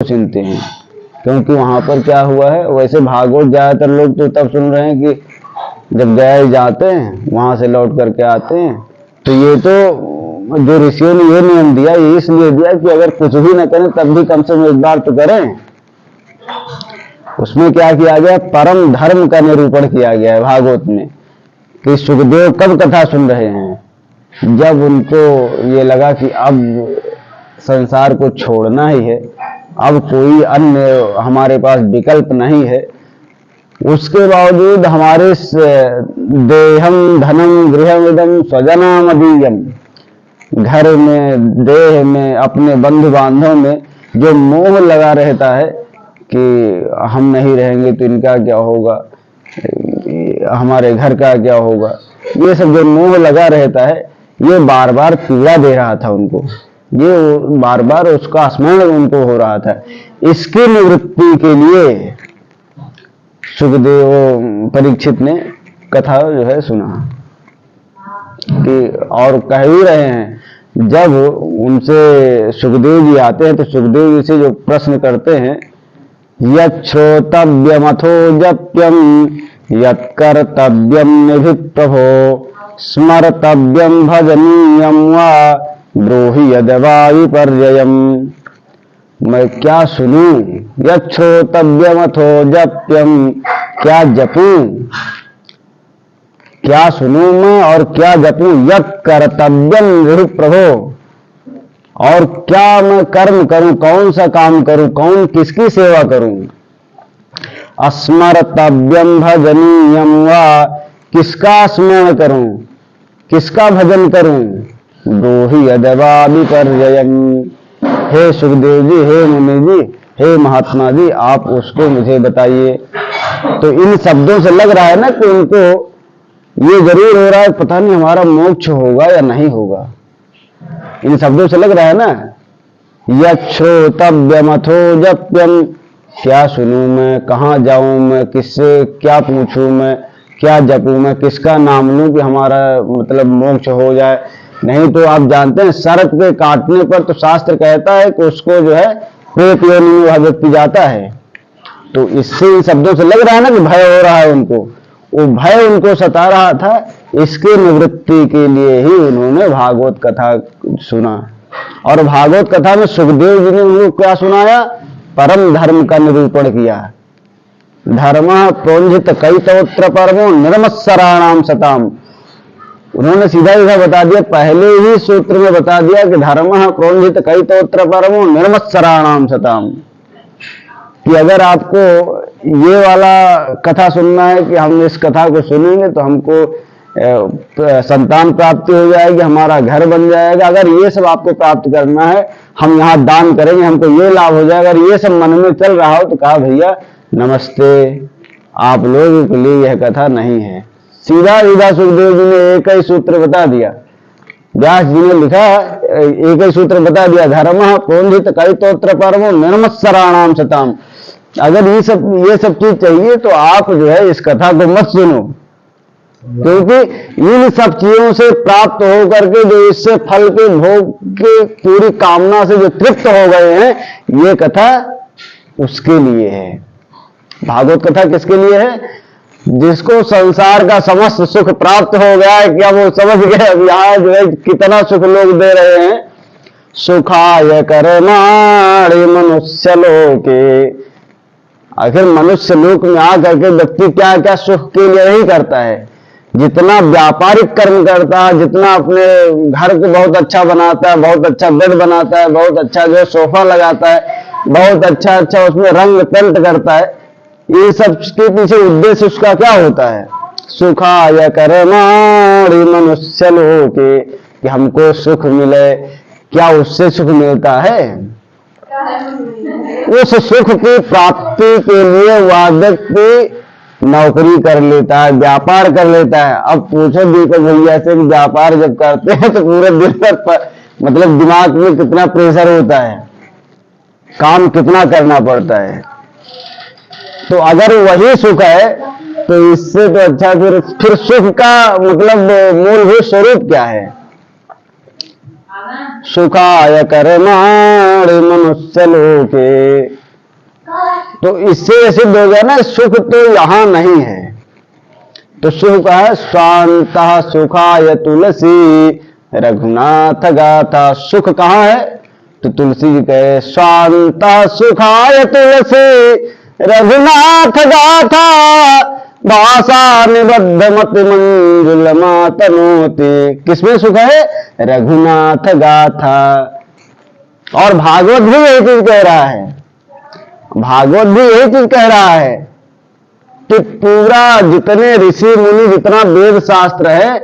सुनते हैं, क्योंकि वहां पर क्या हुआ है। वैसे भागवत ज्यादातर लोग तो तब सुन रहे हैं कि जब गया जाते हैं, वहां से लौट करके आते हैं। तो ये तो जो ऋषियों ने ये नियम दिया, ये इसलिए दिया कि अगर कुछ भी न करें तब भी कम से कम एक बार तो करें। उसमें क्या किया गया, परम धर्म का निरूपण किया गया है भागवत में, कि सुखदेव कब कथा सुन रहे हैं, जब उनको ये लगा कि अब संसार को छोड़ना ही है, अब कोई अन्य हमारे पास विकल्प नहीं है। उसके बावजूद हमारे देहम धनम गृहमिदम स्वजनामदीयम, घर में, देह में, अपने बंधु बांधव में जो मोह लगा रहता है कि हम नहीं रहेंगे तो इनका क्या होगा, हमारे घर का क्या होगा, ये सब जो मोह लगा रहता है, ये बार बार पीड़ा दे रहा था उनको, ये बार बार उसका स्मरण उनको हो रहा था। इसकी निवृत्ति के लिए सुखदेव परीक्षित ने कथा जो है सुना कि, और कह भी रहे हैं, जब उनसे सुखदेव जी आते हैं तो सुखदेव जी से जो प्रश्न करते हैं, यच्छ्रोतव्यमथो जप्यम यत्कर्तव्यम निधि प्रभो स्मर्तव्यम भजनीयम वा ब्रूहि यद्वायुपर्ययम्। मैं क्या सुनूं, यच्छ्रोतव्यमथो जप्यम, क्या जपूं, क्या सुनूं मैं और क्या जपूं, यत्कर्तव्यम निधि प्रभो, और क्या मैं कर्म करूं, कौन सा काम करूं, कौन किसकी सेवा करूं। अस्मर्तव्यम भजनीयम वा, किसका स्मरण करूं, किसका भजन करूं। ब्रूहि यद्वायुपर्ययम्, हे सुखदेव जी, हे मुनि जी, हे महात्मा जी, आप उसको मुझे बताइए। तो इन शब्दों से लग रहा है ना कि उनको ये जरूर हो रहा है, पता नहीं हमारा मोक्ष होगा या नहीं होगा। इन शब्दों से लग रहा है ना, यच्छ्रोतव्यमथो जप्यम, क्या सुनूं मैं, कहाँ जाऊं मैं, किससे क्या पूछूं मैं, क्या जपूं मैं, किसका नाम लूं कि हमारा मतलब मोक्ष हो जाए। नहीं तो आप जानते हैं, सर्प के काटने पर तो शास्त्र कहता है कि उसको जो है प्रेत योनि में वह व्यक्ति जाता है। तो इससे इन शब्दों से लग रहा है ना कि भय हो रहा है उनको, वो भय उनको सता रहा था। इसके निवृत्ति के लिए ही उन्होंने भागवत कथा सुना, और भागवत कथा में सुखदेव जी ने उनको क्या सुनाया, परम धर्म का निरूपण किया। धर्म प्रोंजित कैतोत्र परमो निर्मत्सराणाम सताम, उन्होंने सीधा सीधा बता दिया, पहले ही सूत्र में बता दिया कि धर्म प्रोंजित कैतोत्र परमो निर्मत्सराणाम सताम, कि अगर आपको ये वाला कथा सुनना है कि हम इस कथा को सुनेंगे तो हमको संतान प्राप्ति हो जाएगी, हमारा घर बन जाएगा, अगर ये सब आपको प्राप्त करना है, हम यहाँ दान करेंगे, हमको ये लाभ हो जाएगा, अगर ये सब मन में चल रहा हो तो कहा भैया नमस्ते, आप लोगों के लिए यह कथा नहीं है। सीधा सीधा सुखदेव जी ने एक ही सूत्र बता दिया, व्यास जी ने लिखा एक ही सूत्र बता दिया, धर्म प्रोंजित कैतोत्र परमो निर्मत्सराणाम सताम। अगर ये सब चीज चाहिए तो आप जो है इस कथा को मत सुनो, क्योंकि इन सब चीजों से प्राप्त होकर के जो इससे फल के भोग के पूरी कामना से जो तृप्त हो गए हैं, ये कथा उसके लिए है। भागवत कथा किसके लिए है, जिसको संसार का समस्त सुख प्राप्त हो गया है, क्या वो समझ गए अब यहाँ जो है कितना सुख लोग दे रहे हैं। सुखाय कर्माणि मनुष्य लोके, आखिर मनुष्य लोक में आकर के व्यक्ति क्या क्या सुख के लिए नहीं करता है, जितना व्यापारिक कर्म करता है, जितना अपने घर को बहुत अच्छा बनाता है, बहुत अच्छा बेड बनाता है, बहुत अच्छा जो सोफा लगाता है, बहुत अच्छा उसमें रंग पेंट करता है, ये सब के पीछे उद्देश्य उसका क्या होता है, सुखाय कर्माणि मनुष्य लोके, कि हमको सुख मिले। क्या उससे सुख मिलता है? उस सुख की प्राप्ति के लिए वह व्यक्ति नौकरी कर लेता है, व्यापार कर लेता है। अब पूछो दीपक भैया से कि व्यापार जब करते हैं तो पूरे दिन तक मतलब दिमाग में कितना प्रेशर होता है, काम कितना करना पड़ता है। तो अगर वही सुख है तो इससे तो अच्छा फिर सुख का मतलब मूलभूत स्वरूप क्या है? सुखाय कर्माणि मनुष्य लोके। तो इससे ये सिद्ध हो गया ना, सुख तो यहां नहीं है। तो सुख है स्वांतः सुखाय तुलसी रघुनाथ गाथा। सुख कहां है? तो तुलसी जी कहे स्वांतः सुखाय तुलसी रघुनाथ गाथा भाषा निबद्ध मति मंजुल मातनोति। किसमें सुख है? रघुनाथ गाथा। और भागवत भी यही चीज कह रहा है, भागवत भी यही चीज कह रहा है कि पूरा जितने ऋषि मुनि, जितना वेद शास्त्र है,